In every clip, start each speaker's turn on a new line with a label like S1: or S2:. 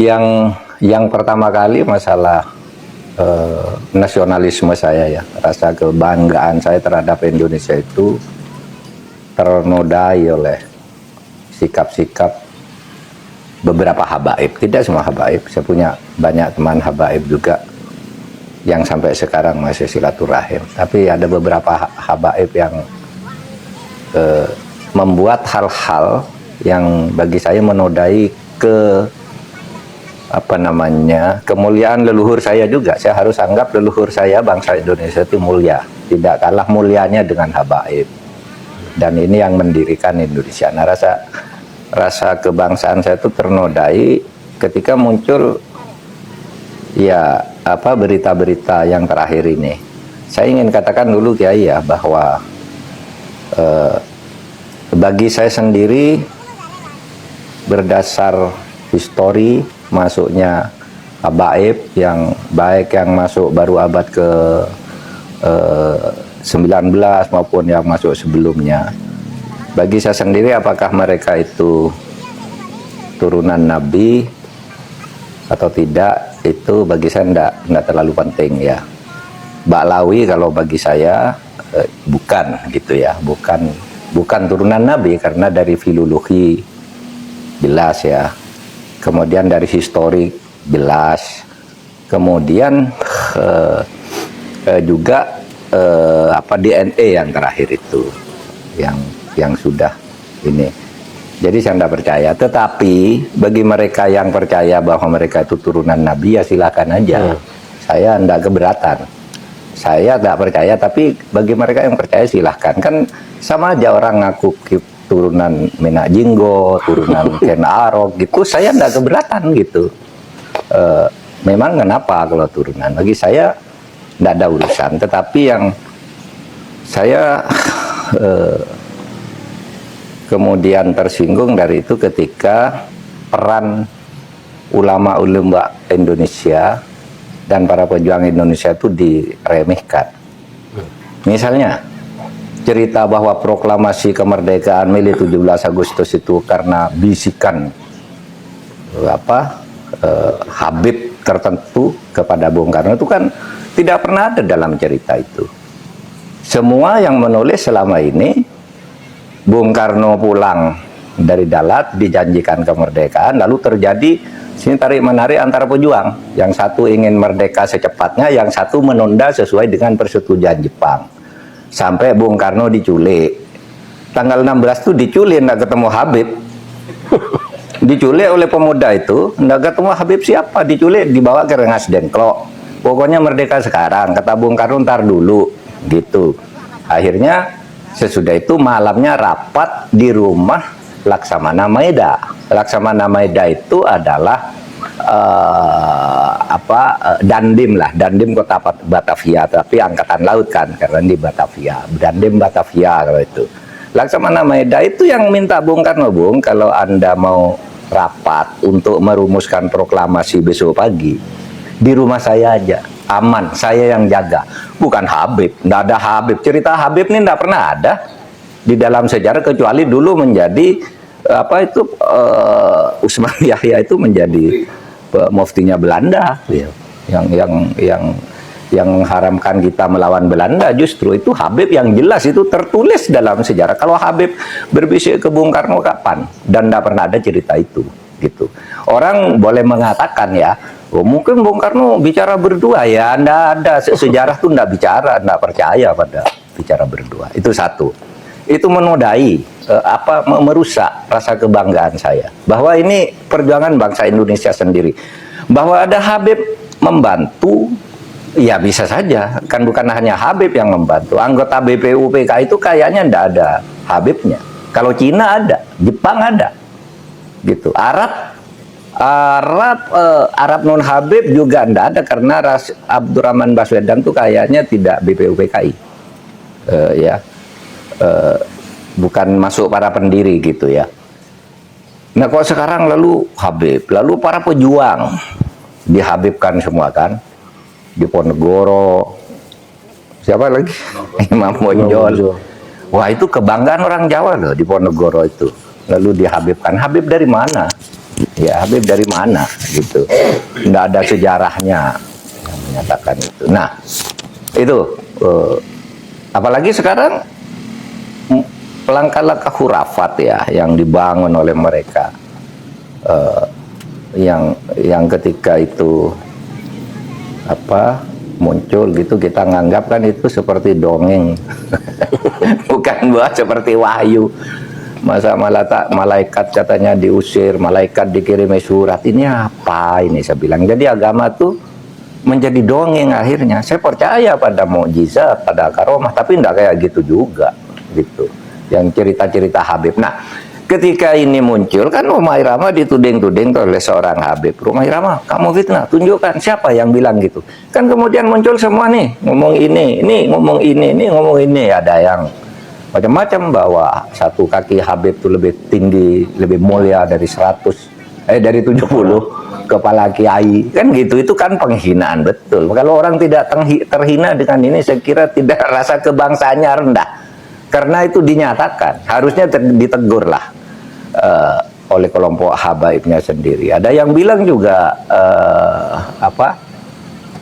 S1: Yang pertama kali masalah nasionalisme saya ya, rasa kebanggaan saya terhadap Indonesia itu ternodai oleh sikap-sikap beberapa habaib, tidak semua habaib. Saya punya banyak teman habaib juga yang sampai sekarang masih silaturahim, tapi ada beberapa habaib yang membuat hal-hal yang bagi saya menodai kemuliaan leluhur saya juga. Saya harus anggap leluhur saya, bangsa Indonesia itu mulia, tidak kalah mulianya dengan habaib, dan ini yang mendirikan Indonesia. Nah, rasa kebangsaan saya itu ternodai ketika muncul ya berita-berita yang terakhir ini. Saya ingin katakan dulu Kiai ya, bahwa bagi saya sendiri, berdasar histori masuknya habaib yang baik yang masuk baru abad ke 19 maupun yang masuk sebelumnya, bagi saya sendiri apakah mereka itu turunan Nabi atau tidak, itu bagi saya tidak terlalu penting ya. Baklawi kalau bagi saya bukan gitu ya, bukan turunan Nabi, karena dari filologi jelas ya, kemudian dari histori jelas, kemudian juga DNA yang terakhir itu yang sudah ini. Jadi saya tidak percaya. Tetapi bagi mereka yang percaya bahwa mereka itu turunan Nabi, ya silakan aja. Saya tidak keberatan. Saya tidak percaya, tapi bagi mereka yang percaya silahkan. Kan sama aja orang ngaku turunan Menak Jinggo, turunan Ken Arok gitu, saya tidak keberatan gitu. Memang kenapa kalau turunan? Bagi saya tidak ada urusan. Tetapi yang saya kemudian tersinggung dari itu ketika peran ulama-ulama Indonesia dan para pejuang Indonesia itu diremehkan. Misalnya cerita bahwa proklamasi kemerdekaan Mei 17 Agustus itu karena bisikan Habib tertentu kepada Bung Karno, itu kan tidak pernah ada dalam cerita itu. Semua yang menulis selama ini, Bung Karno pulang dari Dalat dijanjikan kemerdekaan, lalu terjadi sini tarik menarik antara pejuang. Yang satu ingin merdeka secepatnya, yang satu menunda sesuai dengan persetujuan Jepang. Sampai Bung Karno diculik. Tanggal 16 itu diculik, tidak ketemu Habib. Diculik oleh pemuda itu, tidak ketemu Habib siapa, diculik, dibawa ke Rengas Dengklok. Pokoknya merdeka sekarang, kata Bung Karno ntar dulu, gitu. Akhirnya sesudah itu malamnya rapat di rumah Laksamana Maeda. Laksamana Maeda itu adalah Dandim lah, Dandim kota Batavia, tapi angkatan laut kan, karena di Batavia, Dandim Batavia kalau itu. Laksamana Maeda itu yang minta Bung Karno, Bung, kalau Anda mau rapat untuk merumuskan proklamasi besok pagi, di rumah saya aja, aman, saya yang jaga, bukan Habib. Nggak ada Habib, cerita Habib ini nggak pernah ada di dalam sejarah, kecuali dulu menjadi Usman Yahya itu menjadi muftinya Belanda, yang mengharamkan kita melawan Belanda. Justru itu Habib yang jelas itu tertulis dalam sejarah. Kalau Habib berbisik ke Bung Karno kapan? Dan tidak pernah ada cerita itu, gitu. Orang boleh mengatakan ya, oh, mungkin Bung Karno bicara berdua, ya tidak ada, sejarah itu tidak bicara, tidak percaya pada bicara berdua. Itu satu. Itu menodai, merusak rasa kebanggaan saya bahwa ini perjuangan bangsa Indonesia sendiri. Bahwa ada Habib membantu, ya bisa saja, kan bukan hanya Habib yang membantu. Anggota BPUPK itu kayaknya tidak ada Habibnya. Kalau Cina ada, Jepang ada, gitu. Arab non Habib juga tidak ada, karena Abdurrahman Baswedan itu kayaknya tidak BPUPKI, bukan masuk para pendiri gitu ya. Nah, kok sekarang lalu Habib, lalu para pejuang dihabibkan semua kan, di Ponegoro, siapa lagi? Imam Bonjol. Wah, itu kebanggaan orang Jawa loh di Ponegoro itu. Lalu dihabibkan. Habib dari mana? Ya Habib dari mana gitu. Nggak ada sejarahnya yang menyatakan itu. Nah, itu apalagi sekarang langkah-langkah khurafat ya yang dibangun oleh mereka, yang ketika itu muncul gitu, kita nganggap kan itu seperti dongeng bukan buat seperti wahyu. Masa malaikat katanya diusir, malaikat dikirimi surat, ini apa ini, saya bilang. Jadi agama tuh menjadi dongeng akhirnya. Saya percaya pada mukjizat, pada karomah, tapi enggak kayak gitu juga gitu, yang cerita-cerita Habib. Nah, ketika ini muncul kan Rhoma Irama dituding-tuding oleh seorang Habib. Rhoma Irama, kamu fitnah, tunjukkan siapa yang bilang gitu. Kan kemudian muncul semua nih, ngomong ini ngomong ini ngomong ini. Ada yang macam-macam bahwa satu kaki Habib itu lebih tinggi, lebih mulia dari 70 kepala kiai. Kan gitu, itu kan penghinaan betul. Kalau orang tidak terhina dengan ini, saya kira tidak, rasa kebangsaannya rendah. Karena itu dinyatakan, harusnya ditegur lah oleh kelompok habaibnya sendiri. Ada yang bilang juga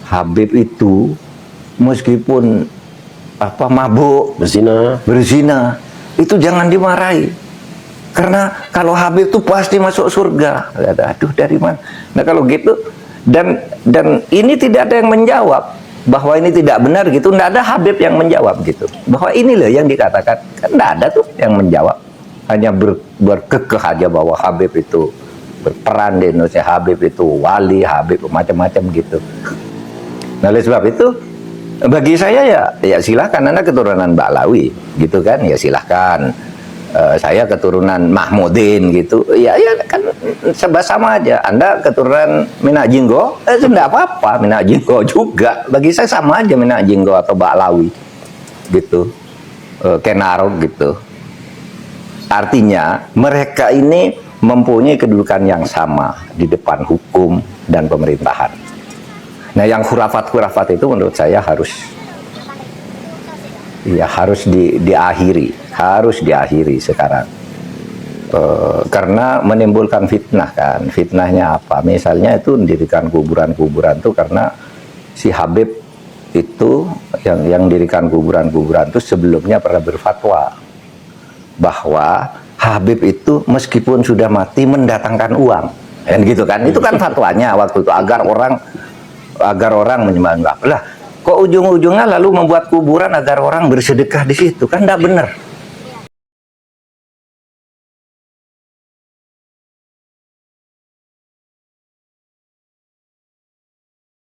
S1: Habib itu meskipun mabuk, berzina, itu jangan dimarahi. Karena kalau Habib itu pasti masuk surga. Aduh, dari mana? Nah kalau gitu, dan ini tidak ada yang menjawab bahwa ini tidak benar gitu. Tidak ada Habib yang menjawab gitu, bahwa ini loh yang dikatakan. Kan tidak ada tuh yang menjawab. Hanya berkekeh aja bahwa Habib itu berperan di Indonesia, Habib itu wali, Habib macam-macam gitu. Nah oleh sebab itu, bagi saya ya silahkan, Anda keturunan Ba'lawi gitu kan, ya silahkan. Saya keturunan Mahmudin gitu, ya kan sama aja. Anda keturunan Minak Jinggo, tidak apa-apa, Minak Jinggo juga. Bagi saya sama aja Minak Jinggo atau Ba'lawi gitu, Kenarok gitu. Artinya mereka ini mempunyai kedudukan yang sama di depan hukum dan pemerintahan. Nah, yang khurafat-khurafat itu menurut saya harus diakhiri sekarang. Karena menimbulkan fitnah kan. Fitnahnya apa? Misalnya itu mendirikan kuburan-kuburan itu karena si Habib itu yang mendirikan kuburan-kuburan itu sebelumnya pernah berfatwa bahwa Habib itu meskipun sudah mati mendatangkan uang. Dan gitu kan. Itu kan fatwanya waktu itu agar orang menyembah. Lah, kok ujung-ujungnya lalu membuat kuburan agar orang bersedekah di situ? Kan tidak benar.